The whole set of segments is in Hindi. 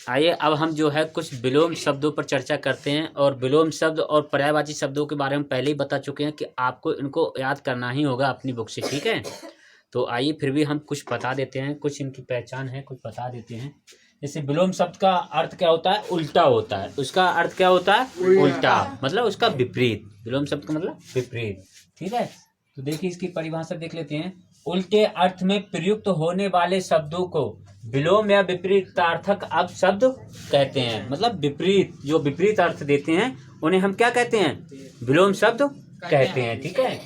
आइए अब हम जो है कुछ विलोम शब्दों पर चर्चा करते हैं। और विलोम शब्द और पर्यायवाची शब्दों के बारे में पहले ही बता चुके हैं कि आपको इनको याद करना ही होगा अपनी बुक से, ठीक है। तो आइए फिर भी हम कुछ बता देते हैं, कुछ इनकी पहचान है, कुछ बता देते हैं। जैसे विलोम शब्द का अर्थ क्या होता है? उल्टा होता है। उसका अर्थ क्या होता है? उल्टा, मतलब उसका विपरीत। विलोम शब्द का मतलब विपरीत, ठीक है। तो देखिए इसकी परिभाषा देख लेते हैं। उल्टे अर्थ में प्रयुक्त होने वाले शब्दों को विलोम या विपरीतार्थक अपशब्द कहते हैं। मतलब विपरीत, जो विपरीत अर्थ देते हैं उन्हें हम क्या कहते हैं? विलोम शब्द कहते हैं, ठीक है।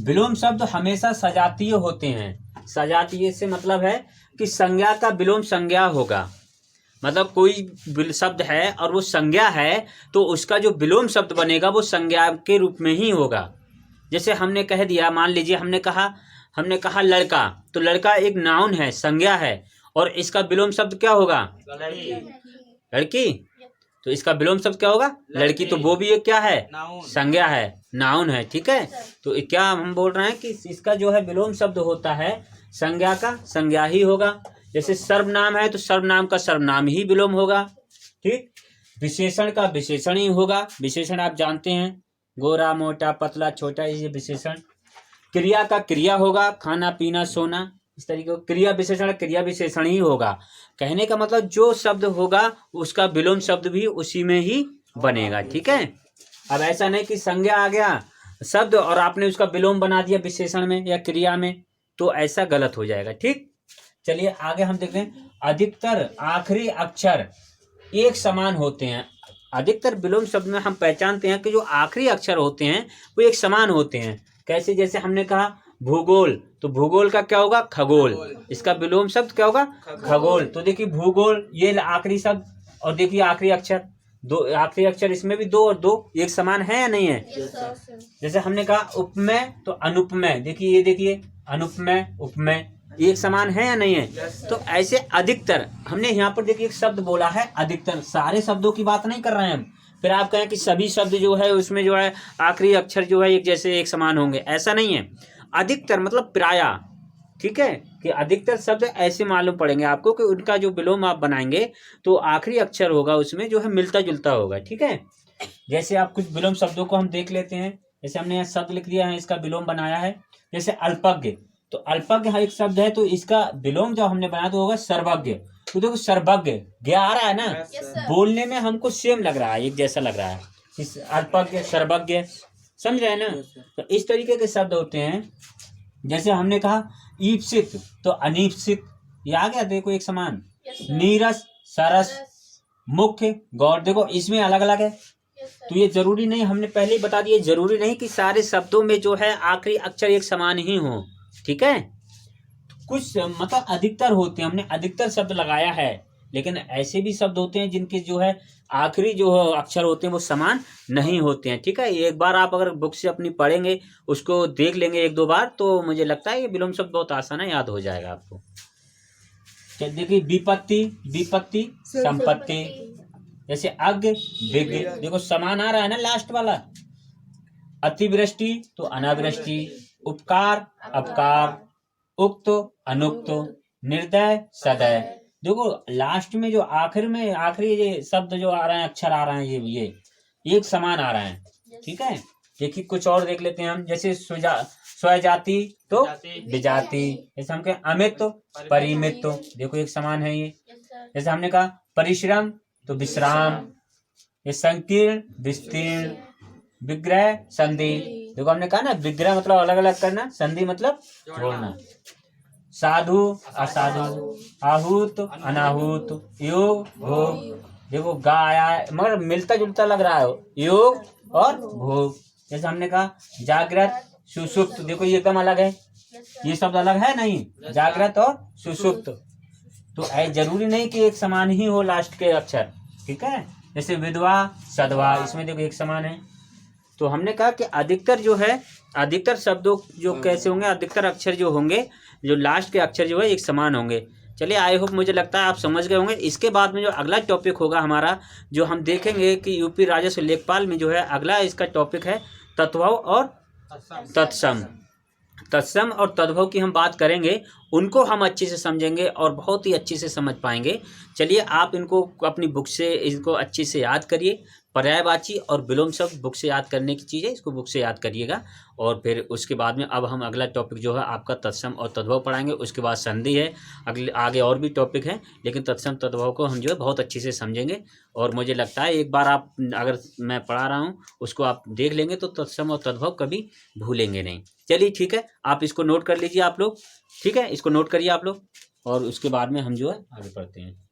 विलोम शब्द हमेशा सजातीय होते हैं। सजातीय से मतलब है कि संज्ञा का विलोम संज्ञा होगा। मतलब कोई शब्द है और वो संज्ञा है तो उसका जो विलोम शब्द बनेगा वो संज्ञा के रूप में ही होगा। जैसे हमने कह दिया, मान लीजिए हमने कहा लड़का, तो लड़का एक नाउन है, संज्ञा है, और इसका विलोम शब्द क्या होगा? लड़की। तो इसका विलोम शब्द क्या होगा? लड़की। तो वो भी एक क्या है? संज्ञा है, नाउन है, ठीक है। तो क्या हम बोल रहे हैं कि इसका जो है विलोम शब्द होता है संज्ञा का संज्ञा ही होगा। जैसे सर्वनाम है तो सर्वनाम का सर्वनाम ही विलोम होगा, ठीक। विशेषण का विशेषण ही होगा। विशेषण आप जानते हैं, गोरा, मोटा, पतला, छोटा, ये विशेषण। क्रिया का क्रिया होगा, खाना, पीना, सोना, इस तरीके का क्रिया विशेषण क्रिया विशेषण ही होगा। कहने का मतलब जो शब्द होगा उसका विलोम शब्द भी उसी में ही बनेगा, ठीक है। अब ऐसा नहीं कि संज्ञा आ गया शब्द और आपने उसका विलोम बना दिया विशेषण में या क्रिया में, तो ऐसा गलत हो जाएगा, ठीक। चलिए आगे हम देखते हैं। अधिकतर आखिरी अक्षर एक समान होते हैं। अधिकतर विलोम शब्द में हम पहचानते हैं कि जो आखिरी अक्षर होते हैं वो एक समान होते हैं। कैसे? जैसे हमने कहा भूगोल, तो भूगोल का क्या होगा? खगोल। इसका विलोम शब्द क्या होगा? खगोल। तो देखिए भूगोल ये आखिरी शब्द, और देखिए आखिरी अक्षर, दो आखिरी अक्षर, इसमें भी दो और दो एक समान है या नहीं है? जैसे हमने कहा उपमेय तो अनुपमेय, देखिए ये देखिए अनुपमेय उपमेय, एक समान है या नहीं है? तो ऐसे अधिकतर, हमने यहाँ पर देखिए एक शब्द बोला है अधिकतर, सारे शब्दों की बात नहीं कर रहे हैं हम। फिर आप कहें कि सभी शब्द जो है उसमें जो है आखिरी अक्षर जो है एक जैसे एक समान होंगे, ऐसा नहीं है। अधिकतर मतलब प्रायः, ठीक है, कि अधिकतर शब्द ऐसे मालूम पड़ेंगे आपको कि उनका जो विलोम आप बनाएंगे तो आखिरी अक्षर होगा उसमें जो है मिलता जुलता होगा, ठीक है। जैसे आप कुछ विलोम शब्दों को हम देख लेते हैं। जैसे हमने यहाँ शब्द लिख दिया है, इसका विलोम बनाया है। जैसे अल्पज्ञ, तो अल्पज्ञ एक शब्द है तो इसका विलोम जब हमने बनाया तो होगा सर्वज्ञ। तो देखो सर्वज्ञ ज्ञ आ रहा है ना, बोलने में हमको सेम लग रहा है, एक जैसा लग रहा है। इस अल्पज्ञ सर्वज्ञ, समझ रहे हैं ना। तो इस तरीके के शब्द होते हैं। जैसे हमने कहा ईप्सित तो अनीप्सित, ये आ गया देखो एक समान। नीरस सरस मुख्य गौर, देखो इसमें अलग अलग है। तो ये जरूरी नहीं, हमने पहले ही बता दिया, जरूरी नहीं कि सारे शब्दों में जो है आखिरी अक्षर एक समान ही हो, ठीक है। कुछ मतलब अधिकतर होते हैं, हमने अधिकतर शब्द लगाया है, लेकिन ऐसे भी शब्द होते हैं जिनके जो है आखिरी जो अक्षर होते हैं वो समान नहीं होते हैं, ठीक है। एक बार आप अगर बुक से अपनी पढ़ेंगे, उसको देख लेंगे एक दो बार, तो मुझे लगता है ये विलोम शब्द बहुत आसान है, याद हो जाएगा आपको। देखिए विपत्ति विपत्ति संपत्ति, जैसे अज्ञ विज्ञ, देखो समान आ रहा है ना लास्ट वाला। अतिवृष्टि तो अनावृष्टि, उपकार अपकार, उक्त अनुक्त, निर्दय सदय, देखो लास्ट में जो आखिर में आखिरी ये शब्द जो आ रहे हैं, अक्षर आ रहे हैं, ये एक समान आ रहे हैं, ठीक है। देखिए कुछ और देख लेते हैं हम। जैसे स्वजाति तो विजाति, जैसे हम कहें अमित तो परिमित, तो देखो एक समान है ये। जैसे हमने कहा परिश्रम तो विश्राम, ये संकीर्ण विस्तीर्ण, विग्रह संधि, देखो हमने कहा ना विग्रह मतलब अलग अलग करना, संधि मतलब जोड़ना। साधु असाधु, आहूत अनाहूत, योग भोग, देखो गा आया है मगर मिलता जुलता लग रहा है, योग और भोग। जैसे हमने कहा जागृत सुषुप्त, देखो ये एकदम अलग है, ये शब्द अलग है नहीं, जागृत और सुषुप्त। तो जरूरी नहीं कि एक समान ही हो लास्ट के अक्षर, ठीक है। जैसे विधवा सधवा, इसमें देखो एक समान है। तो हमने कहा कि अधिकतर जो है, अधिकतर शब्दों जो कैसे होंगे, अधिकतर अक्षर जो होंगे, जो लास्ट के अक्षर जो है एक समान होंगे। चलिए आई होप, मुझे लगता है आप समझ गए होंगे। इसके बाद में जो अगला टॉपिक होगा हमारा, जो हम देखेंगे कि यूपी राजस्व लेखपाल में जो है अगला इसका टॉपिक है तत्व और तत्सम। तत्सम और तद्भव की हम बात करेंगे, उनको हम अच्छे से समझेंगे और बहुत ही अच्छे से समझ पाएंगे। चलिए आप इनको अपनी बुक से इनको अच्छे से याद करिए। पर्यायवाची और विलोम शब्द बुक से याद करने की चीज़ है, इसको बुक से याद करिएगा। और फिर उसके बाद में अब हम अगला टॉपिक जो है आपका तत्सम और तद्भव पढ़ाएंगे। उसके बाद संधि है, अगले आगे और भी टॉपिक हैं, लेकिन तत्सम तद्भव को हम जो है बहुत अच्छे से समझेंगे। और मुझे लगता है एक बार आप अगर मैं पढ़ा रहा हूँ उसको आप देख लेंगे तो तत्सम और तद्भव कभी भूलेंगे नहीं। चलिए ठीक है, आप इसको नोट कर लीजिए आप लोग। ठीक है, इसको नोट करिए आप लोग और उसके बाद में हम जो है आगे बढ़ते हैं।